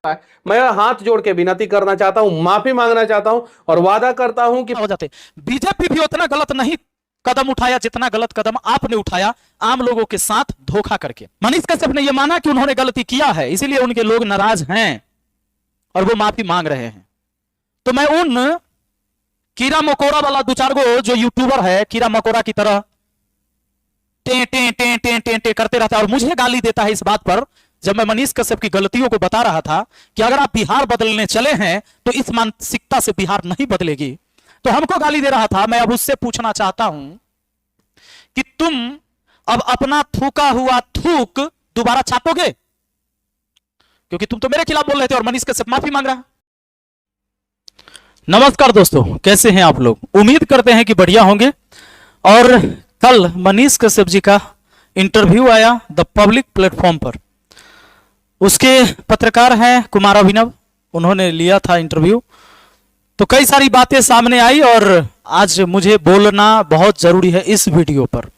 है। मैं हाथ जोड़ के विनती करना चाहता हूं, माफी मांगना चाहता हूं और वादा करता हूं कि हो जाते। बीजेपी भी उतना गलत नहीं कदम उठाया जितना गलत कदम आपने उठाया आम लोगों के साथ धोखा करके। मनीष कश्यप ने यह माना कि उन्होंने गलती किया है, इसीलिए उनके लोग नाराज हैं और वो माफी मांग रहे हैं। तो मैं उन कीड़ा मकोड़ा वाला दो चार गो जो यूट्यूबर है कीड़ा मकोड़ा की तरह टे टे टे टे टे टे करते रहता है और मुझे गाली देता है इस बात पर, जब मैं मनीष कश्यप की गलतियों को बता रहा था कि अगर आप बिहार बदलने चले हैं तो इस मानसिकता से बिहार नहीं बदलेगी, तो हमको गाली दे रहा था। मैं अब उससे पूछना चाहता हूं कि तुम अब अपना थूका हुआ थूक दोबारा छापोगे, क्योंकि तुम तो मेरे खिलाफ बोल रहे थे और मनीष कश्यप माफी मांग रहा है। नमस्कार दोस्तों, कैसे हैं आप लोग? उम्मीद करते हैं कि बढ़िया होंगे। और कल मनीष कश्यप जी का इंटरव्यू आया द पब्लिक प्लेटफॉर्म पर। उसके पत्रकार हैं कुमार अभिनव, उन्होंने लिया था इंटरव्यू। तो कई सारी बातें सामने आई और आज मुझे बोलना बहुत जरूरी है इस वीडियो पर।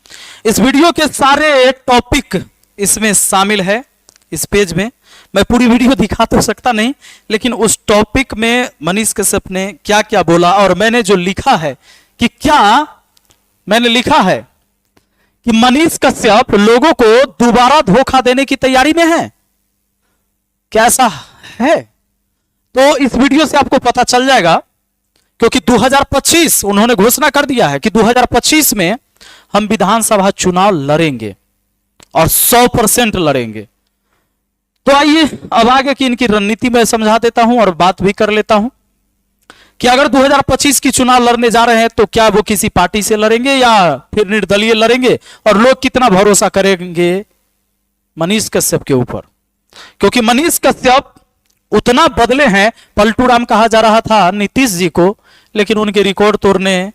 इस वीडियो के सारे टॉपिक इसमें शामिल है। इस पेज में मैं पूरी वीडियो दिखा तो सकता नहीं, लेकिन उस टॉपिक में मनीष कश्यप ने क्या क्या बोला और मैंने जो लिखा है कि क्या मैंने लिखा है कि मनीष कश्यप लोगों को दोबारा धोखा देने की तैयारी में है। कैसा है तो इस वीडियो से आपको पता चल जाएगा, क्योंकि 2025 उन्होंने घोषणा कर दिया है कि 2025 में हम विधानसभा चुनाव लड़ेंगे और 100% लड़ेंगे। तो आइए अब आगे की इनकी रणनीति में समझा देता हूं और बात भी कर लेता हूं कि अगर 2025 की चुनाव लड़ने जा रहे हैं तो क्या वो किसी पार्टी से लड़ेंगे या फिर निर्दलीय लड़ेंगे, और लोग कितना भरोसा करेंगे मनीष कश्यप के ऊपर, क्योंकि मनीष कश्यप उतना बदले हैं। पलटू राम कहा जा रहा था नीतीश जी को, लेकिन उनके रिकॉर्ड तोड़ने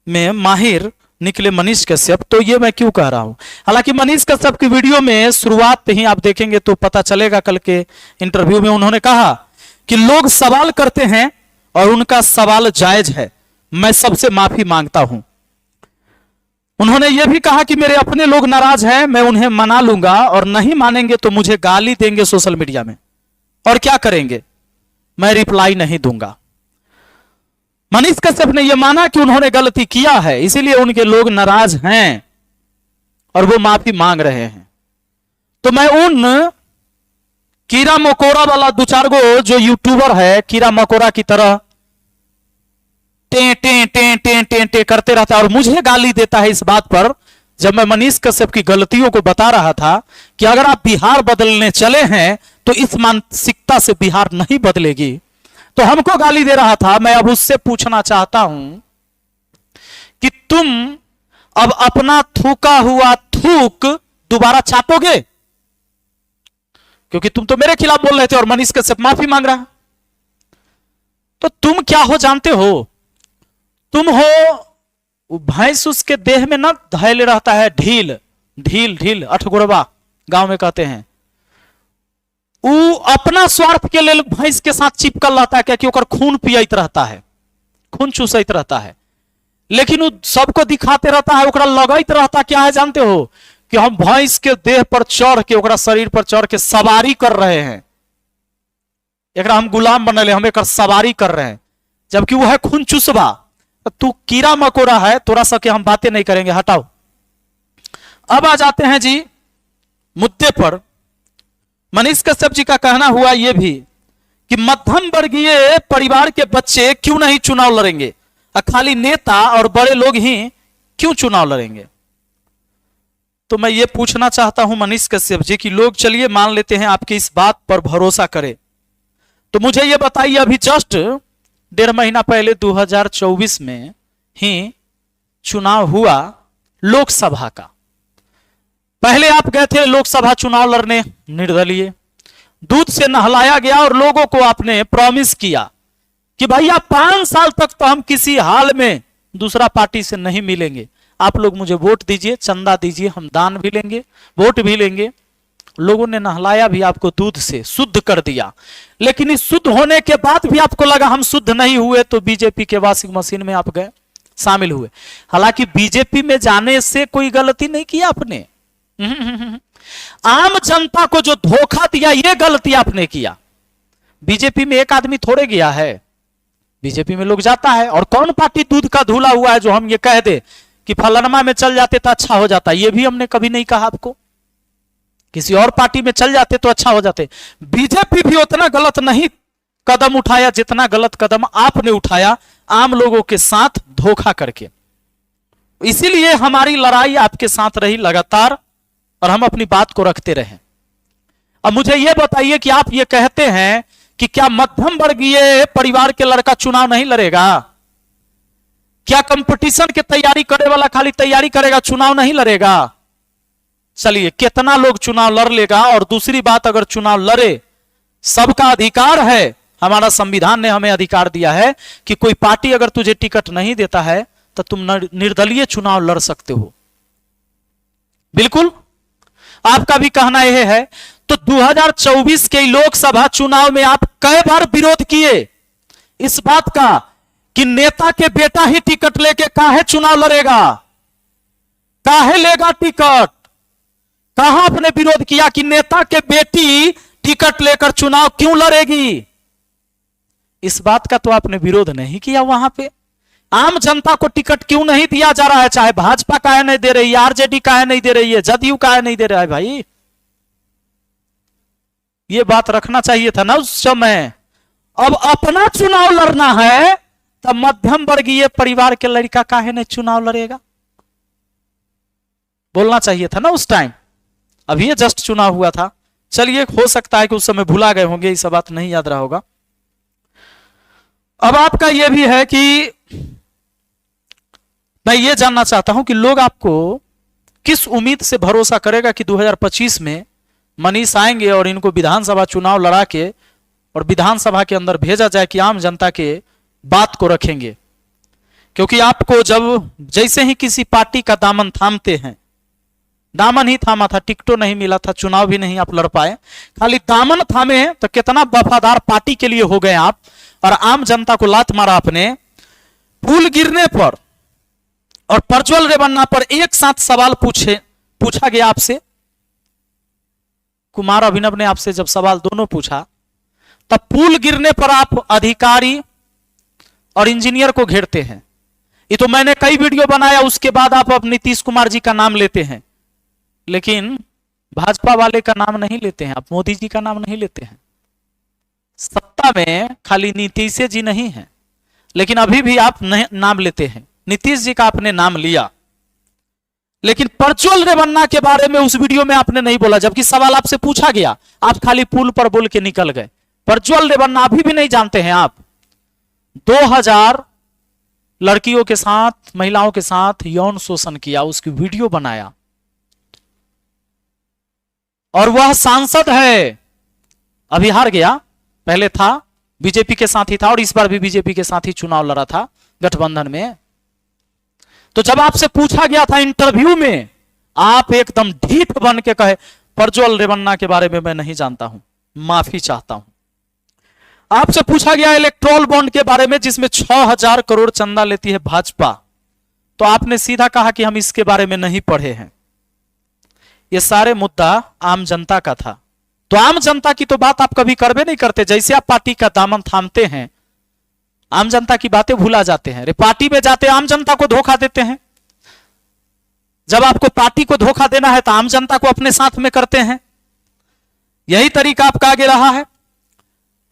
में माहिर निकले मनीष कश्यप। तो ये मैं क्यों कह रहा हूं? हालांकि मनीष कश्यप की वीडियो में शुरुआत ही आप देखेंगे तो पता चलेगा। कल के इंटरव्यू में उन्होंने कहा कि लोग सवाल करते हैं और उनका सवाल जायज है, मैं सबसे माफी मांगता हूं। उन्होंने यह भी कहा कि मेरे अपने लोग नाराज हैं, मैं उन्हें मना लूंगा और नहीं मानेंगे तो मुझे गाली देंगे सोशल मीडिया में, और क्या करेंगे, मैं रिप्लाई नहीं दूंगा। मनीष कश्यप ने यह माना कि उन्होंने गलती किया है, इसीलिए उनके लोग नाराज हैं और वो माफी मांग रहे हैं। तो मैं उन कीड़ा मकोड़ा वाला दो चार गो जो यूट्यूबर है कीड़ा मकोड़ा की तरह टे टे टे टे टे टे करते रहता है और मुझे गाली देता है इस बात पर, जब मैं मनीष कश्यप की गलतियों को बता रहा था कि अगर आप बिहार बदलने चले हैं तो इस मानसिकता से बिहार नहीं बदलेगी, तो हमको गाली दे रहा था। मैं अब उससे पूछना चाहता हूं कि तुम अब अपना थूका हुआ थूक दोबारा छापोगे, क्योंकि तुम तो मेरे खिलाफ बोल रहे थे और मनीष कश्यप माफी मांग रहा। तो तुम क्या हो जानते हो? तुम हो भैंस, उसके देह में ना धैल रहता है ढील ढील ढील, अठगोरबा गांव में कहते हैं। वो अपना स्वार्थ के लिए भैंस के साथ चिपकल रहता है, क्या कि खून पियत रहता है, खून चूसत रहता है, लेकिन वो सबको दिखाते रहता है, लगत रहता क्या है जानते हो? कि हम भैंस के देह पर चढ़ के शरीर पर चढ़ के सवारी कर रहे हैं, एक हम गुलाम बनले, हम एक सवारी कर रहे हैं, जबकि वो है खून चूसवा। तू कीड़ा मकोड़ा है, थोड़ा सा के हम बातें नहीं करेंगे, हटाओ। अब आ जाते हैं जी मुद्दे पर। मनीष कश्यप जी का कहना हुआ यह भी कि मध्यम वर्गीय परिवार के बच्चे क्यों नहीं चुनाव लड़ेंगे, खाली नेता और बड़े लोग ही क्यों चुनाव लड़ेंगे। तो मैं ये पूछना चाहता हूं मनीष कश्यप जी कि लोग चलिए मान लेते हैं आपकी इस बात पर भरोसा करें, तो मुझे ये बताइए, अभी जस्ट 1.5 महीना पहले 2024 में ही चुनाव हुआ लोकसभा का। पहले आप गए थे लोकसभा चुनाव लड़ने निर्दलीय, दूध से नहलाया गया और लोगों को आपने प्रॉमिस किया कि भैया 5 साल तक तो हम किसी हाल में दूसरा पार्टी से नहीं मिलेंगे, आप लोग मुझे वोट दीजिए, चंदा दीजिए, हम दान भी लेंगे, वोट भी लेंगे। लोगों ने नहलाया भी आपको दूध से, शुद्ध कर दिया, लेकिन इस शुद्ध होने के बाद भी आपको लगा हम शुद्ध नहीं हुए, तो बीजेपी के वॉशिंग मशीन में आप गए, शामिल हुए। हालांकि बीजेपी में जाने से कोई गलती नहीं किया आपने, आम जनता को जो धोखा दिया ये गलती आपने किया। बीजेपी में एक आदमी थोड़े गया है, बीजेपी में लोग जाता है। और कौन पार्टी दूध का धुला हुआ है जो हम ये कह दे कि फलानमा में चल जाते तो अच्छा हो जाता? ये भी हमने कभी नहीं कहा आपको। किसी और पार्टी में चल जाते तो अच्छा हो जाते। बीजेपी भी उतना गलत नहीं कदम उठाया जितना गलत कदम आपने उठाया आम लोगों के साथ धोखा करके। इसीलिए हमारी लड़ाई आपके साथ रही लगातार और हम अपनी बात को रखते रहे। अब मुझे यह बताइए कि आप ये कहते हैं कि क्या मध्यम वर्गीय परिवार के लड़का चुनाव नहीं लड़ेगा? क्या कंपटीशन की तैयारी करने वाला खाली तैयारी करेगा, चुनाव नहीं लड़ेगा? चलिए, कितना लोग चुनाव लड़ लेगा? और दूसरी बात, अगर चुनाव लड़े, सबका अधिकार है, हमारा संविधान ने हमें अधिकार दिया है कि कोई पार्टी अगर तुझे टिकट नहीं देता है तो तुम निर्दलीय चुनाव लड़ सकते हो। बिल्कुल, आपका भी कहना यह है। तो 2024 के लोकसभा चुनाव में आप कई बार विरोध किए इस बात का कि नेता के बेटा ही टिकट लेके काहे चुनाव लड़ेगा, काहे लेगा टिकट? कहां आपने विरोध किया कि नेता के बेटी टिकट लेकर चुनाव क्यों लड़ेगी? इस बात का तो आपने विरोध नहीं किया। वहां पे आम जनता को टिकट क्यों नहीं दिया जा रहा है? चाहे भाजपा काहे नहीं दे रही है, आरजेडी काहे नहीं दे रही है, जदयू काहे नहीं दे रहा है? भाई, ये बात रखना चाहिए था ना उस समय। अब अपना चुनाव लड़ना है तब मध्यम वर्गीय परिवार के लड़का काहे नहीं चुनाव लड़ेगा? बोलना चाहिए था ना उस टाइम। अभी ये जस्ट चुनाव हुआ था। चलिए, हो सकता है कि उस समय भुला गए होंगे, ये सब बात नहीं याद रहा होगा। अब आपका यह भी है कि मैं ये जानना चाहता हूं कि लोग आपको किस उम्मीद से भरोसा करेगा कि 2025 में मनीष आएंगे और इनको विधानसभा चुनाव लड़ा के और विधानसभा के अंदर भेजा जाए कि आम जनता के बात को रखेंगे। क्योंकि आपको जब जैसे ही किसी पार्टी का दामन थामते हैं, दामन ही थामा था, टिकटों नहीं मिला था, चुनाव भी नहीं आप लड़ पाए, खाली दामन थामे तो कितना वफादार पार्टी के लिए हो गए आप, और आम जनता को लात मारा आपने। पुल गिरने पर और प्रज्वल रेवन्ना पर एक साथ सवाल पूछा गया आपसे। कुमार अभिनव ने आपसे जब सवाल दोनों पूछा, तब पुल गिरने पर आप अधिकारी और इंजीनियर को घेरते हैं। ये तो मैंने कई वीडियो बनाया, उसके बाद आप अब नीतीश कुमार जी का नाम लेते हैं, लेकिन भाजपा वाले का नाम नहीं लेते हैं, आप मोदी जी का नाम नहीं लेते हैं। सत्ता में खाली नीतीश जी नहीं है, लेकिन अभी भी आप नाम लेते हैं। नीतीश जी का आपने नाम लिया, लेकिन प्रज्वल रेवन्ना के बारे में उस वीडियो में आपने नहीं बोला, जबकि सवाल आपसे पूछा गया, आप खाली पुल पर बोल के निकल गए। प्रज्वल रेवन्ना अभी भी नहीं जानते हैं आप। 2000 लड़कियों के साथ, महिलाओं के साथ यौन शोषण किया, उसकी वीडियो बनाया, और वह सांसद है। अभी हार गया, पहले था बीजेपी के साथ ही था, और इस बार भी बीजेपी के साथ ही चुनाव लड़ा था गठबंधन में। तो जब आपसे पूछा गया था इंटरव्यू में, आप एकदम ढीठ बन के कहे प्रज्वल रेवन्ना के बारे में मैं नहीं जानता हूं, माफी चाहता हूं। आपसे पूछा गया इलेक्ट्रोल बॉन्ड के बारे में, जिसमें 6000 करोड़ चंदा लेती है भाजपा, तो आपने सीधा कहा कि हम इसके बारे में नहीं पढ़े हैं। यह सारे मुद्दा आम जनता का था, तो आम जनता की तो बात आप कभी करबे नहीं करते। जैसे आप पार्टी का दामन थामते हैं, आम जनता की बातें भूला जाते हैं। पार्टी में जाते आम जनता को धोखा देते हैं। जब आपको पार्टी को धोखा देना है तो आम जनता को अपने साथ में करते हैं। यही तरीका आपका आगे रहा है।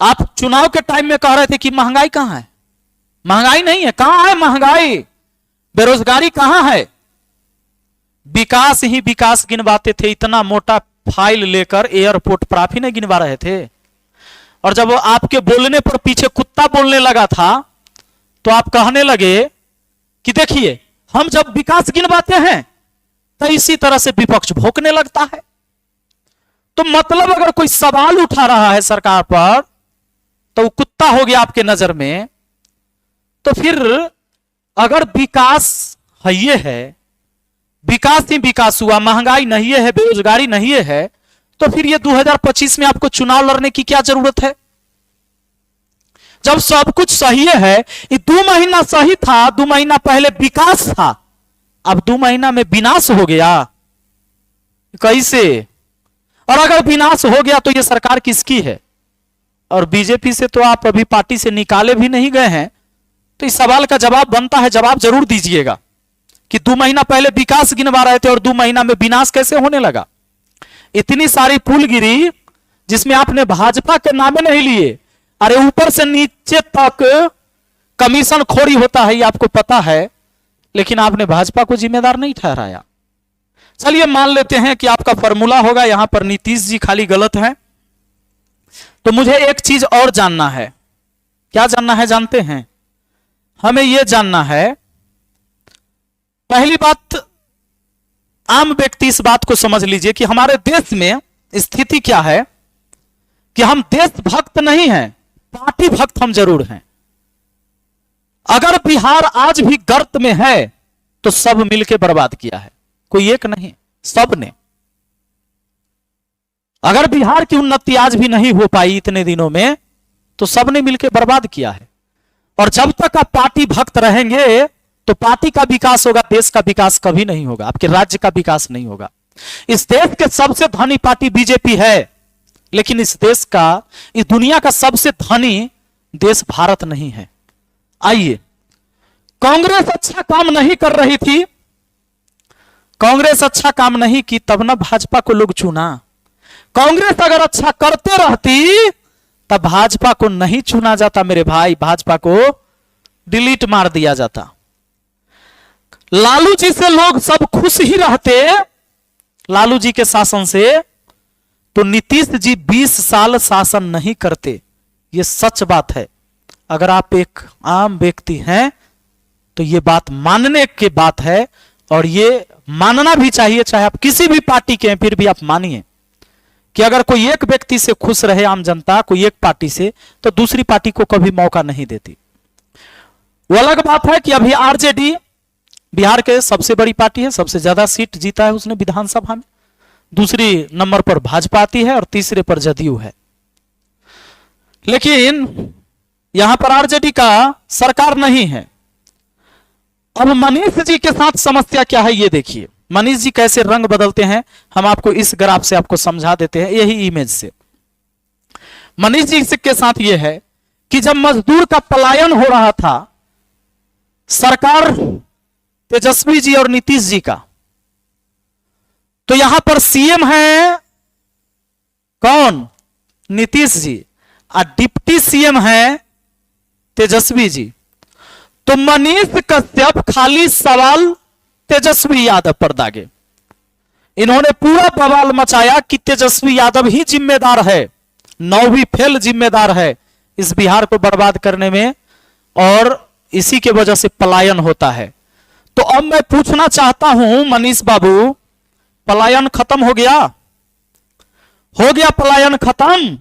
आप चुनाव के टाइम में कह रहे थे कि महंगाई कहां है, महंगाई नहीं है। कहां है महंगाई? बेरोजगारी कहां है? विकास ही विकास गिनवाते थे, इतना मोटा फाइल लेकर एयरपोर्ट पर आप ही नहीं गिनवा रहे थे। और जब आपके बोलने पर पीछे कुत्ता बोलने लगा था, तो आप कहने लगे कि देखिए हम जब विकास गिनवाते हैं तो इसी तरह से विपक्ष भौंकने लगता है। तो मतलब अगर कोई सवाल उठा रहा है सरकार पर तो वो कुत्ता हो गया आपके नजर में। तो फिर अगर विकास है, ये है, विकास ही विकास हुआ, महंगाई नहीं है, बेरोजगारी नहीं है, तो फिर ये 2025 में आपको चुनाव लड़ने की क्या जरूरत है? जब सब कुछ सही है। ये 2 महीना सही था, 2 महीना पहले विकास था, अब 2 महीना में विनाश हो गया, कैसे? और अगर विनाश हो गया तो ये सरकार किसकी है? और बीजेपी से तो आप अभी पार्टी से निकाले भी नहीं गए हैं, तो इस सवाल का जवाब बनता है, जवाब जरूर दीजिएगा कि 2 महीना पहले विकास गिनवा रहे थे और 2 महीना में विनाश कैसे होने लगा। इतनी सारी पुल गिरी जिसमें आपने भाजपा के नामे नहीं लिए। अरे ऊपर से नीचे तक कमीशन खोरी होता है, ये आपको पता है, लेकिन आपने भाजपा को जिम्मेदार नहीं ठहराया। चलिए मान लेते हैं कि आपका फॉर्मूला होगा, यहां पर नीतीश जी खाली गलत है। तो मुझे एक चीज और जानना है। क्या जानना है जानते हैं? हमें यह जानना है, पहली बात, आम व्यक्ति इस बात को समझ लीजिए कि हमारे देश में स्थिति क्या है कि हम देशभक्त नहीं हैं, पार्टी भक्त हम जरूर हैं। अगर बिहार आज भी गर्त में है तो सब मिलकर बर्बाद किया है, कोई एक नहीं, सब ने। अगर बिहार की उन्नति आज भी नहीं हो पाई इतने दिनों में, तो सबने मिलकर बर्बाद किया है। और जब तक आप पार्टी भक्त रहेंगे तो पार्टी का विकास होगा, देश का विकास कभी नहीं होगा, आपके राज्य का विकास नहीं होगा। इस देश के सबसे धनी पार्टी बीजेपी है, लेकिन इस देश का, इस दुनिया का सबसे धनी देश भारत नहीं है। आइए, कांग्रेस अच्छा काम नहीं कर रही थी, कांग्रेस अच्छा काम नहीं की, तब ना भाजपा को लोग चुना। कांग्रेस अगर अच्छा करते रहती तब भाजपा को नहीं चुना जाता मेरे भाई, भाजपा को डिलीट मार दिया जाता। लालू जी से लोग सब खुश ही रहते, लालू जी के शासन से, तो नीतीश जी 20 साल शासन नहीं करते। यह सच बात है। अगर आप एक आम व्यक्ति हैं तो यह बात मानने की बात है, और यह मानना भी चाहिए, चाहे आप किसी भी पार्टी के हैं फिर भी आप मानिए कि अगर कोई एक व्यक्ति से खुश रहे आम जनता, कोई एक पार्टी से, तो दूसरी पार्टी को कभी मौका नहीं देती। वो अलग बात है कि अभी आरजेडी बिहार के सबसे बड़ी पार्टी है, सबसे ज्यादा सीट जीता है उसने विधानसभा में, दूसरी नंबर पर भाजपा आती है और तीसरे पर जदयू है। लेकिन यहां पर आरजेडी का सरकार नहीं है। अब मनीष जी के साथ समस्या क्या है ये देखिए, मनीष जी कैसे रंग बदलते हैं, हम आपको इस ग्राफ से आपको समझा देते हैं, यही इमेज से। मनीष जी के साथ यह है कि जब मजदूर का पलायन हो रहा था, सरकार तेजस्वी जी और नीतीश जी का, तो यहां पर सीएम है कौन? नीतीश जी, और डिप्टी सीएम है तेजस्वी जी। तो मनीष कश्यप खाली सवाल तेजस्वी यादव पर दागे। इन्होंने पूरा बवाल मचाया कि तेजस्वी यादव ही जिम्मेदार है, 9वीं फेल जिम्मेदार है इस बिहार को बर्बाद करने में, और इसी के वजह से पलायन होता है। तो अब मैं पूछना चाहता हूं मनीष बाबू, पलायन खत्म हो गया? हो गया पलायन खत्म?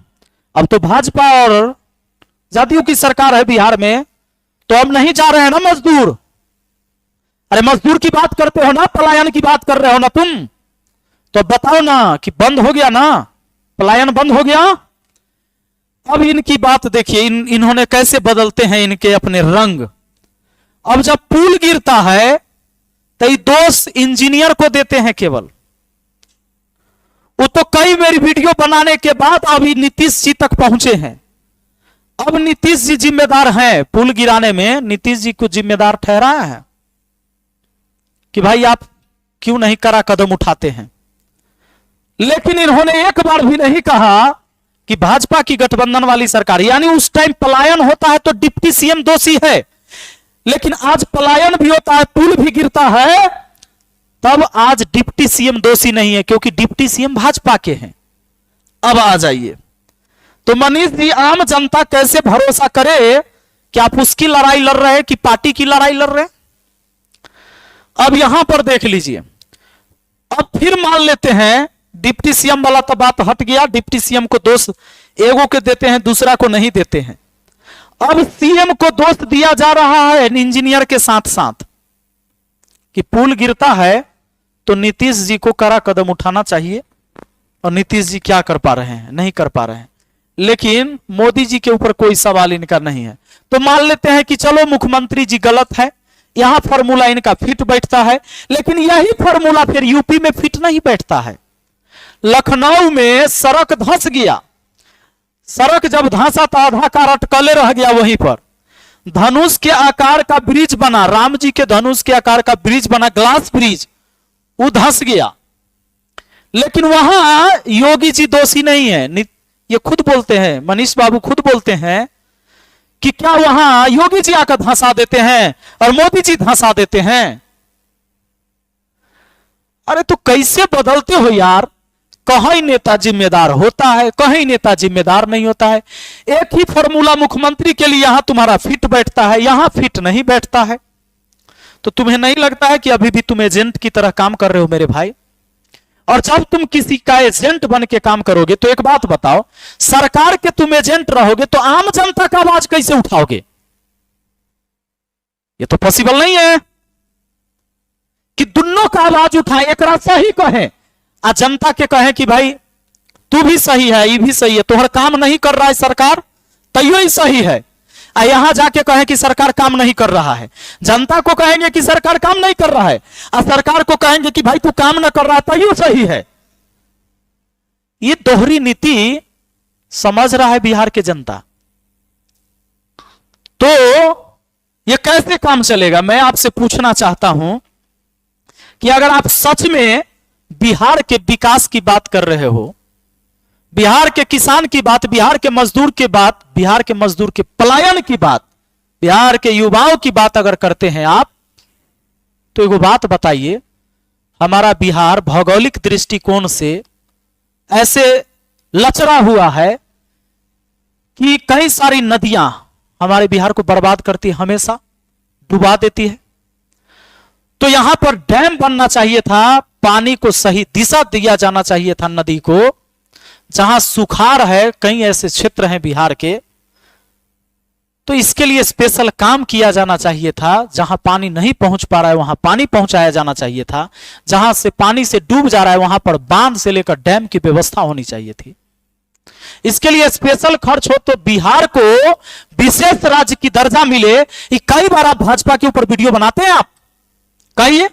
अब तो भाजपा और जदयू की सरकार है बिहार में, तो अब नहीं जा रहे हैं ना मजदूर? अरे मजदूर की बात करते हो ना, पलायन की बात कर रहे हो ना तुम, तो बताओ ना कि बंद हो गया ना, पलायन बंद हो गया? अब इनकी बात देखिए, इन्होंने कैसे बदलते हैं इनके अपने रंग। अब जब पुल गिरता है तो ये दोष इंजीनियर को देते हैं केवल। वो तो कई मेरी वीडियो बनाने के बाद अभी नीतीश जी तक पहुंचे हैं। अब नीतीश जी जिम्मेदार हैं पुल गिराने में, नीतीश जी को जिम्मेदार ठहराया है कि भाई आप क्यों नहीं कड़ा कदम उठाते हैं। लेकिन इन्होंने एक बार भी नहीं कहा कि भाजपा की गठबंधन वाली सरकार, यानी उस टाइम पलायन होता है तो डिप्टी सीएम दोषी है, लेकिन आज पलायन भी होता है, पुल भी गिरता है, तब आज डिप्टी सीएम दोषी नहीं है, क्योंकि डिप्टी सीएम भाजपा के हैं। अब आ जाइए, तो मनीष जी आम जनता कैसे भरोसा करे कि आप उसकी लड़ाई लड़ रहे हैं कि पार्टी की लड़ाई लड़ रहे हैं? अब यहां पर देख लीजिए, अब फिर मान लेते हैं डिप्टी सीएम वाला तो बात हट गया, डिप्टी सीएम को दोष एगो के देते हैं, दूसरा को नहीं देते हैं। अब सीएम को दोष दिया जा रहा है इंजीनियर के साथ साथ कि पुल गिरता है तो नीतीश जी को कड़ा कदम उठाना चाहिए, और नीतीश जी क्या कर पा रहे हैं? नहीं कर पा रहे हैं। लेकिन मोदी जी के ऊपर कोई सवाल इनका नहीं है। तो मान लेते हैं कि चलो मुख्यमंत्री जी गलत है, यहां फॉर्मूला इनका फिट बैठता है, लेकिन यही फॉर्मूला फिर यूपी में फिट नहीं बैठता है। लखनऊ में सड़क धंस गया, सड़क जब धंसा तो आधा कार अटकले रह गया वहीं पर। धनुष के आकार का ब्रिज बना, राम जी के धनुष के आकार का ब्रिज बना, ग्लास ब्रिज, वो धंस गया। लेकिन वहां योगी जी दोषी नहीं है। ये खुद बोलते हैं, मनीष बाबू खुद बोलते हैं कि क्या वहां योगी जी आकर धंसा देते हैं और मोदी जी धंसा देते हैं? अरे तो कैसे बदलते हो यार। कहीं नेता जिम्मेदार होता है, कहीं नेता जिम्मेदार नहीं होता है। एक ही फॉर्मूला मुख्यमंत्री के लिए यहां तुम्हारा फिट बैठता है, यहां फिट नहीं बैठता है। तो तुम्हें नहीं लगता है कि अभी भी तुम एजेंट की तरह काम कर रहे हो मेरे भाई? और जब तुम किसी का एजेंट बन के काम करोगे तो एक बात बताओ, सरकार के तुम एजेंट रहोगे तो आम जनता का आवाज कैसे उठाओगे? ये तो पॉसिबल नहीं है कि दोनों का आवाज उठाए, एक सही कहे आ जनता के कहे कि भाई तू भी सही है, ये भी सही है, तुम्हारा काम नहीं कर रहा है सरकार, तैयो ही सही है। यहां जाके कहे कि सरकार काम नहीं कर रहा है, जनता को कहेंगे कि सरकार काम नहीं कर रहा है, और सरकार को कहेंगे कि भाई तू काम ना कर रहा है तैयो सही है। ये दोहरी नीति समझ रहा है बिहार के जनता। तो ये कैसे काम चलेगा? मैं आपसे पूछना चाहता हूं कि अगर आप सच में बिहार के विकास की बात कर रहे हो, बिहार के किसान की बात, बिहार के मजदूर की बात, बिहार के मजदूर के पलायन की बात, बिहार के युवाओं की बात अगर करते हैं आप, तो एक बात बताइए, हमारा बिहार भौगोलिक दृष्टिकोण से ऐसे लचरा हुआ है कि कई सारी नदियां हमारे बिहार को बर्बाद करती है, हमेशा डुबा देती है। तो यहां पर डैम बनना चाहिए था, पानी को सही दिशा दिया जाना चाहिए था नदी को। जहां सुखाड़ है, कई ऐसे क्षेत्र हैं बिहार के, तो इसके लिए स्पेशल काम किया जाना चाहिए था। जहां पानी नहीं पहुंच पा रहा है वहां पानी पहुंचाया जाना चाहिए था। जहां से पानी से डूब जा रहा है वहां पर बांध से लेकर डैम की व्यवस्था होनी चाहिए थी। इसके लिए स्पेशल खर्च हो तो बिहार को विशेष राज्य की दर्जा मिले। कई बार आप भाजपा के ऊपर वीडियो बनाते हैं, आप कहिए।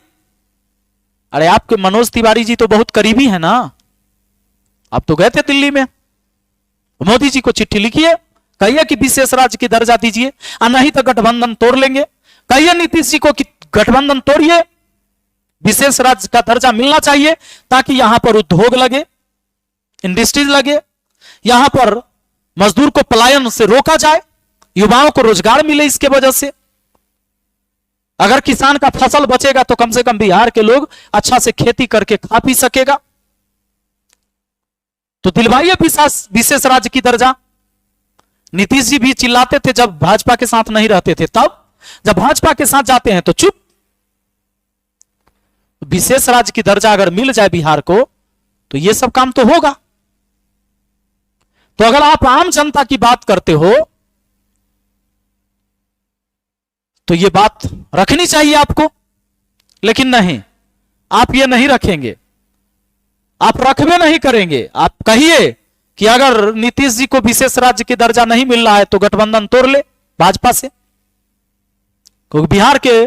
अरे आपके मनोज तिवारी जी तो बहुत करीबी है ना, आप तो गए थे दिल्ली में, मोदी जी को चिट्ठी लिखिए, कहिए कि विशेष राज्य की दर्जा दीजिए, और नहीं तो गठबंधन तोड़ लेंगे। कहिए नीतीश जी को कि गठबंधन तोड़िए, विशेष राज्य का दर्जा मिलना चाहिए ताकि यहां पर उद्योग लगे, इंडस्ट्रीज लगे, यहां पर मजदूर को पलायन से रोका जाए, युवाओं को रोजगार मिले। इसके वजह से अगर किसान का फसल बचेगा तो कम से कम बिहार के लोग अच्छा से खेती करके खा पी सकेगा। तो दिलवाइए विशेष राज्य की दर्जा। नीतीश जी भी चिल्लाते थे जब भाजपा के साथ नहीं रहते थे, तब जब भाजपा के साथ जाते हैं तो चुप। विशेष राज्य की दर्जा अगर मिल जाए बिहार को तो यह सब काम तो होगा। तो अगर आप आम जनता की बात करते हो तो यह बात रखनी चाहिए आपको, लेकिन नहीं, आप ये नहीं रखेंगे, आप रखबे नहीं करेंगे। आप कहिए कि अगर नीतीश जी को विशेष राज्य की दर्जा नहीं मिल रहा है तो गठबंधन तोड़ ले भाजपा से, क्योंकि बिहार के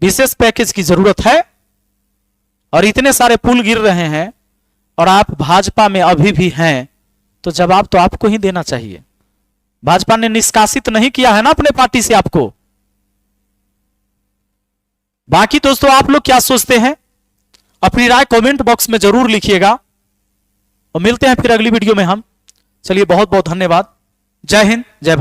विशेष पैकेज की जरूरत है और इतने सारे पुल गिर रहे हैं और आप भाजपा में अभी भी हैं, तो जवाब तो आपको ही देना चाहिए। भाजपा ने निष्कासित नहीं किया है ना अपने पार्टी से आपको। बाकी दोस्तों आप लोग क्या सोचते हैं, अपनी राय कमेंट बॉक्स में जरूर लिखिएगा और मिलते हैं फिर अगली वीडियो में हम। चलिए बहुत बहुत धन्यवाद। जय हिंद, जय भारत।